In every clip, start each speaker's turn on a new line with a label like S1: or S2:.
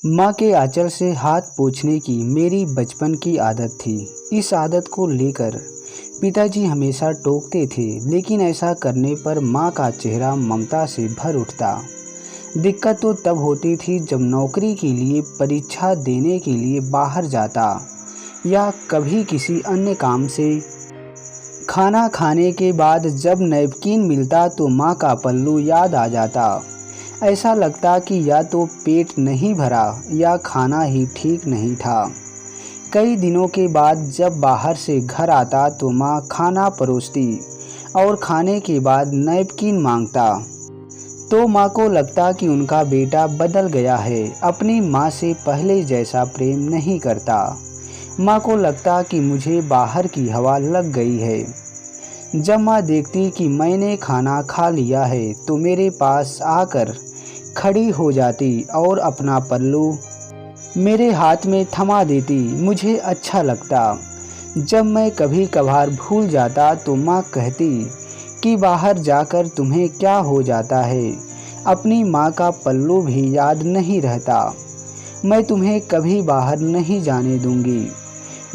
S1: माँ के आंचल से हाथ पोंछने की मेरी बचपन की आदत थी। इस आदत को लेकर पिताजी हमेशा टोकते थे, लेकिन ऐसा करने पर माँ का चेहरा ममता से भर उठता। दिक्कत तो तब होती थी जब नौकरी के लिए परीक्षा देने के लिए बाहर जाता या कभी किसी अन्य काम से। खाना खाने के बाद जब नैपकिन मिलता तो माँ का पल्लू याद आ जाता। ऐसा लगता कि या तो पेट नहीं भरा या खाना ही ठीक नहीं था। कई दिनों के बाद जब बाहर से घर आता तो माँ खाना परोसती और खाने के बाद नैपकिन मांगता। तो माँ को लगता कि उनका बेटा बदल गया है, अपनी माँ से पहले जैसा प्रेम नहीं करता। माँ को लगता कि मुझे बाहर की हवा लग गई है। जब माँ देखती कि मैंने खाना खा लिया है तो मेरे पास आकर खड़ी हो जाती और अपना पल्लू मेरे हाथ में थमा देती। मुझे अच्छा लगता। जब मैं कभी कभार भूल जाता तो माँ कहती कि बाहर जाकर तुम्हें क्या हो जाता है, अपनी माँ का पल्लू भी याद नहीं रहता। मैं तुम्हें कभी बाहर नहीं जाने दूंगी।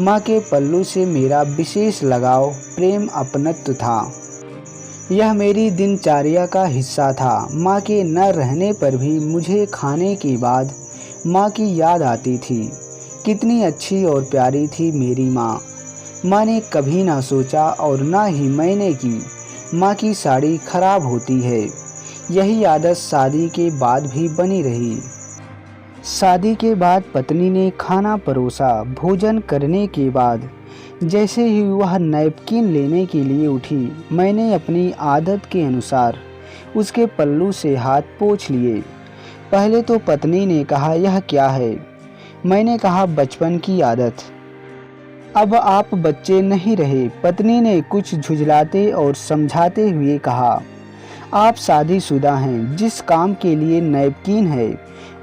S1: माँ के पल्लू से मेरा विशेष लगाव प्रेम अपनत्व था। यह मेरी दिनचर्या का हिस्सा था। माँ के न रहने पर भी मुझे खाने के बाद माँ की याद आती थी। कितनी अच्छी और प्यारी थी मेरी माँ। माँ ने कभी ना सोचा और ना ही मैंने कि माँ की साड़ी खराब होती है। यही आदत शादी के बाद भी बनी रही। शादी के बाद पत्नी ने खाना परोसा। भोजन करने के बाद जैसे ही वह नैपकिन लेने के लिए उठी, मैंने अपनी आदत के अनुसार उसके पल्लू से हाथ पोंछ लिए। पहले तो पत्नी ने कहा, यह क्या है? मैंने कहा, बचपन की आदत। अब आप बच्चे नहीं रहे। पत्नी ने कुछ झुंझलाते और समझाते हुए कहा, आप शादीशुदा हैं। जिस काम के लिए नैपकिन है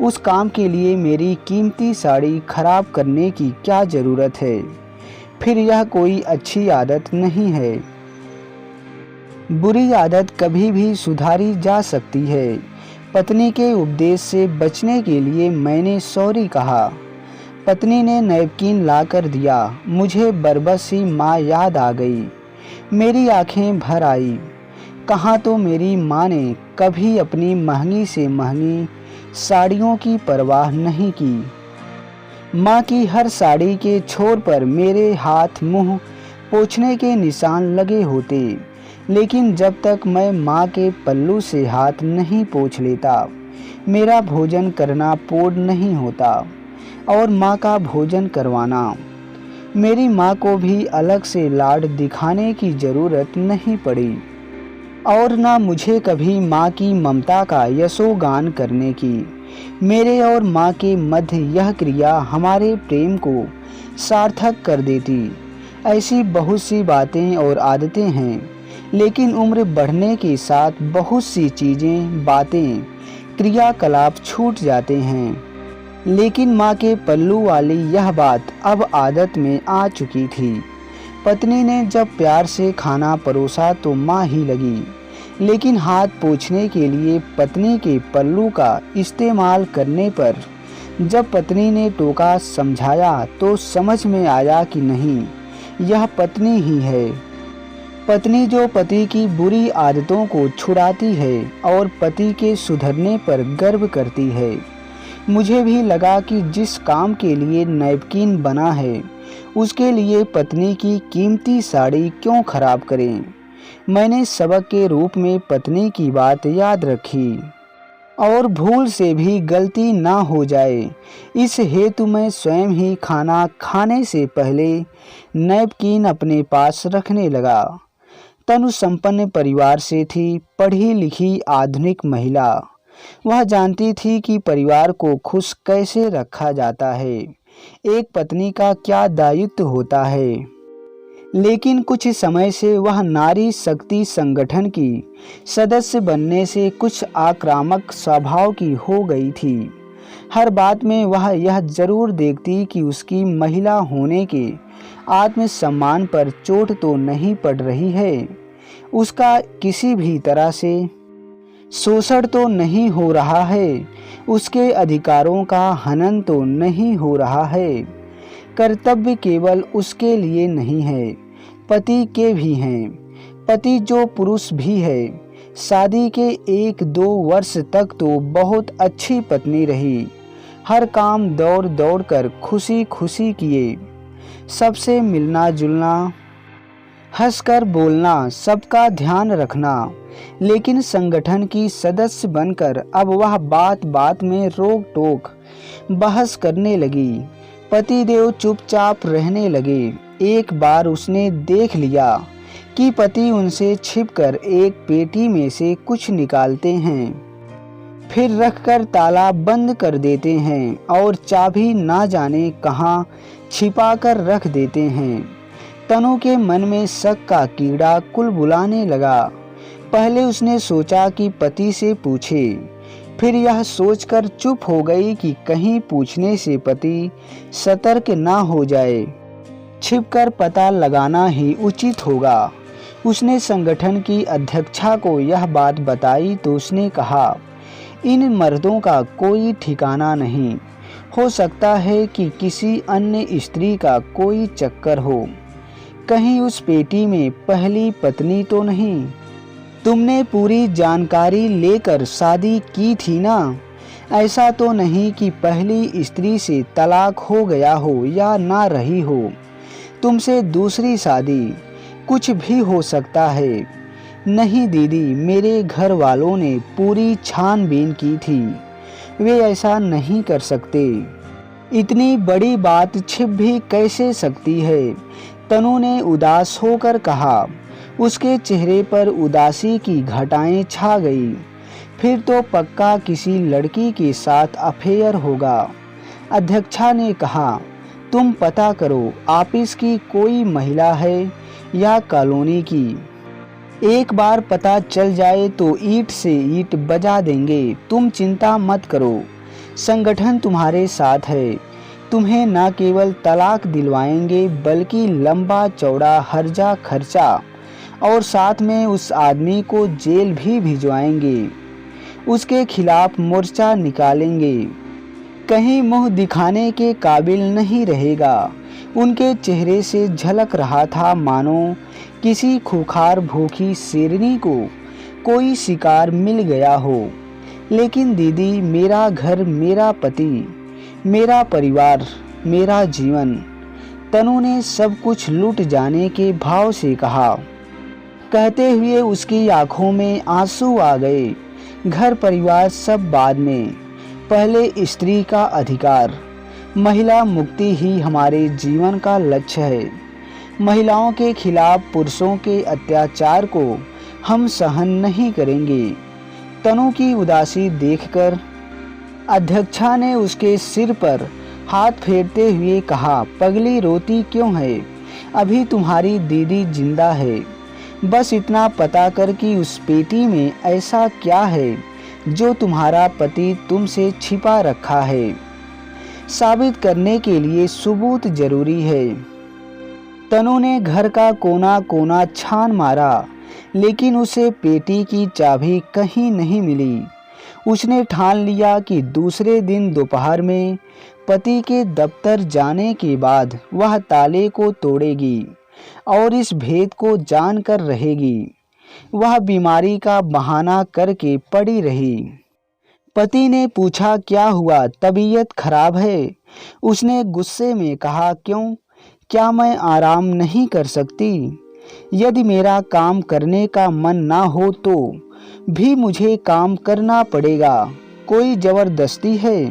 S1: उस काम के लिए मेरी कीमती साड़ी खराब करने की क्या ज़रूरत है? फिर यह कोई अच्छी आदत नहीं है। बुरी आदत कभी भी सुधारी जा सकती है। पत्नी के उपदेश से बचने के लिए मैंने सॉरी कहा। पत्नी ने नैपकिन लाकर दिया। मुझे बरबस सी माँ याद आ गई। मेरी आंखें भर आई। कहाँ तो मेरी माँ ने कभी अपनी महंगी से महंगी साड़ियों की परवाह नहीं की। माँ की हर साड़ी के छोर पर मेरे हाथ मुंह पोंछने के निशान लगे होते, लेकिन जब तक मैं माँ के पल्लू से हाथ नहीं पोंछ लेता, मेरा भोजन करना पूर्ण नहीं होता। और माँ का भोजन करवाना। मेरी माँ को भी अलग से लाड दिखाने की ज़रूरत नहीं पड़ी और ना मुझे कभी माँ की ममता का यशोगान करने की। मेरे और माँ के मध्य यह क्रिया हमारे प्रेम को सार्थक कर देती। ऐसी बहुत सी बातें और आदतें हैं, लेकिन उम्र बढ़ने के साथ बहुत सी चीज़ें, बातें, क्रियाकलाप छूट जाते हैं। लेकिन माँ के पल्लू वाली यह बात अब आदत में आ चुकी थी। पत्नी ने जब प्यार से खाना परोसा तो माँ ही लगी, लेकिन हाथ पोंछने के लिए पत्नी के पल्लू का इस्तेमाल करने पर जब पत्नी ने टोका, समझाया तो समझ में आया कि नहीं, यह पत्नी ही है। पत्नी जो पति की बुरी आदतों को छुड़ाती है और पति के सुधरने पर गर्व करती है। मुझे भी लगा कि जिस काम के लिए नैपकिन बना है उसके लिए पत्नी की कीमती साड़ी क्यों खराब करें। मैंने सबक के रूप में पत्नी की बात याद रखी और भूल से भी गलती ना हो जाए, इस हेतु मैं स्वयं ही खाना खाने से पहले नैपकिन अपने पास रखने लगा। तनु संपन्न परिवार से थी, पढ़ी लिखी आधुनिक महिला। वह जानती थी कि परिवार को खुश कैसे रखा जाता है, एक पत्नी का क्या दायित्व होता है। लेकिन कुछ समय से वह नारी शक्ति संगठन की सदस्य बनने से कुछ आक्रामक स्वभाव की हो गई थी। हर बात में वह यह जरूर देखती कि उसकी महिला होने के आत्मसम्मान पर चोट तो नहीं पड़ रही है। उसका किसी भी तरह से शोषण तो नहीं हो रहा है, उसके अधिकारों का हनन तो नहीं हो रहा है। कर्तव्य केवल उसके लिए नहीं है, पति के भी हैं। पति जो पुरुष भी है, शादी के 1-2 वर्ष तक तो बहुत अच्छी पत्नी रही। हर काम दौड़ दौड़ कर खुशी खुशी किए, सबसे मिलना जुलना, हंसकर बोलना, सबका ध्यान रखना। लेकिन संगठन की सदस्य बनकर अब वह बात बात में रोक टोक बहस करने लगी। पतिदेव चुपचाप रहने लगे। एक बार उसने देख लिया कि पति उनसे छिपकर एक पेटी में से कुछ निकालते हैं, फिर रखकर ताला बंद कर देते हैं और चाबी ना जाने कहाँ छिपा कर रख देते हैं। तनु के मन में शक का कीड़ा कुलबुलाने लगा। पहले उसने सोचा कि पति से पूछे, फिर यह सोचकर चुप हो गई कि कहीं पूछने से पति सतर्क ना हो जाए। छिपकर पता लगाना ही उचित होगा। उसने संगठन की अध्यक्षा को यह बात बताई तो उसने कहा, इन मर्दों का कोई ठिकाना नहीं, हो सकता है कि किसी अन्य स्त्री का कोई चक्कर हो। कहीं उस पेटी में पहली पत्नी तो नहीं? तुमने पूरी जानकारी लेकर शादी की थी ना? ऐसा तो नहीं कि पहली स्त्री से तलाक हो गया हो या ना रही हो। तुमसे दूसरी शादी, कुछ भी हो सकता है। नहीं दीदी, मेरे घर वालों ने पूरी छानबीन की थी, वे ऐसा नहीं कर सकते। इतनी बड़ी बात छिप भी कैसे सकती है? तनु ने उदास होकर कहा। उसके चेहरे पर उदासी की घटाएं छा गई। फिर तो पक्का किसी लड़की के साथ अफेयर होगा। अध्यक्षा ने कहा, तुम पता करो ऑफिस की कोई महिला है या कॉलोनी की। एक बार पता चल जाए तो ईंट से ईंट बजा देंगे। तुम चिंता मत करो, संगठन तुम्हारे साथ है। तुम्हें न केवल तलाक दिलवाएंगे बल्कि लंबा चौड़ा हर्जा खर्चा और साथ में उस आदमी को जेल भी भिजवाएंगे। उसके खिलाफ मोर्चा निकालेंगे। कहीं मुंह दिखाने के काबिल नहीं रहेगा। उनके चेहरे से झलक रहा था मानो किसी खूंखार भूखी शेरनी को कोई शिकार मिल गया हो। लेकिन दीदी, मेरा घर, मेरा पति, मेरा परिवार, मेरा जीवन। तनु ने सब कुछ लूट जाने के भाव से कहा। कहते हुए उसकी आंखों में आंसू आ गए। घर परिवार सब बाद में, पहले स्त्री का अधिकार, महिला मुक्ति ही हमारे जीवन का लक्ष्य है। महिलाओं के खिलाफ पुरुषों के अत्याचार को हम सहन नहीं करेंगे। तनु की उदासी देखकर अध्यक्षा ने उसके सिर पर हाथ फेरते हुए कहा, पगली रोती क्यों है? अभी तुम्हारी दीदी जिंदा है। बस इतना पता कर कि उस पेटी में ऐसा क्या है जो तुम्हारा पति तुमसे छिपा रखा है। साबित करने के लिए सबूत जरूरी है। तनु ने घर का कोना कोना छान मारा, लेकिन उसे पेटी की चाबी कहीं नहीं मिली। उसने ठान लिया कि दूसरे दिन दोपहर में पति के दफ्तर जाने के बाद वह ताले को तोड़ेगी और इस भेद को जानकर रहेगी। वह बीमारी का बहाना करके पड़ी रही। पति ने पूछा, क्या हुआ, तबीयत खराब है? उसने गुस्से में कहा, क्यों, क्या मैं आराम नहीं कर सकती? यदि मेरा काम करने का मन ना हो तो भी मुझे काम करना पड़ेगा। कोई जबरदस्ती है?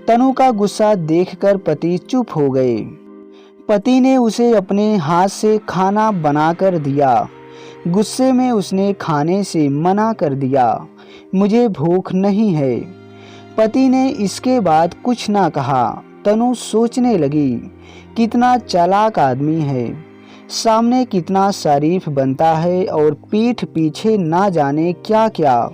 S1: तनु का गुस्सा देखकर पति चुप हो गए। पति ने उसे अपने हाथ से खाना बनाकर दिया। गुस्से में उसने खाने से मना कर दिया, मुझे भूख नहीं है। पति ने इसके बाद कुछ ना कहा। तनु सोचने लगी, कितना चालाक आदमी है, सामने कितना शरीफ बनता है और पीठ पीछे ना जाने क्या क्या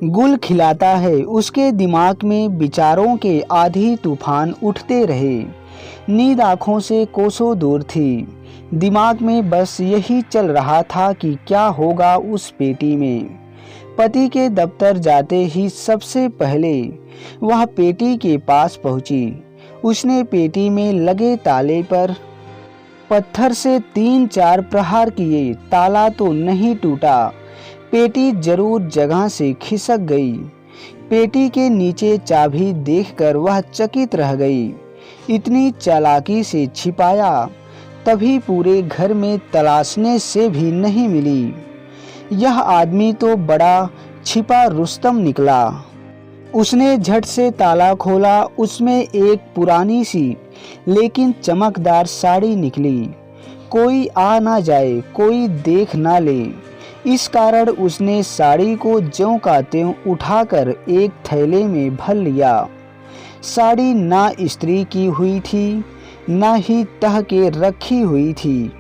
S1: गुल खिलाता है। उसके दिमाग में विचारों के आधी तूफान उठते रहे। नींद आंखों से कोसों दूर थी। दिमाग में बस यही चल रहा था कि क्या होगा उस पेटी में। पति के दफ्तर जाते ही सबसे पहले वह पेटी के पास पहुंची। उसने पेटी में लगे ताले पर पत्थर से 3-4 प्रहार किए। ताला तो नहीं टूटा, पेटी जरूर जगह से खिसक गई। पेटी के नीचे चाबी देखकर वह चकित रह गई। इतनी चालाकी से छिपाया, तभी पूरे घर में तलाशने से भी नहीं मिली। यह आदमी तो बड़ा छिपा रुस्तम निकला। उसने झट से ताला खोला। उसमें एक पुरानी सी लेकिन चमकदार साड़ी निकली। कोई आ ना जाए, कोई देख ना ले, इस कारण उसने साड़ी को ज्यों का त्यों उठाकर एक थैले में भर लिया। साड़ी ना इस्त्री की हुई थी, ना ही तह के रखी हुई थी।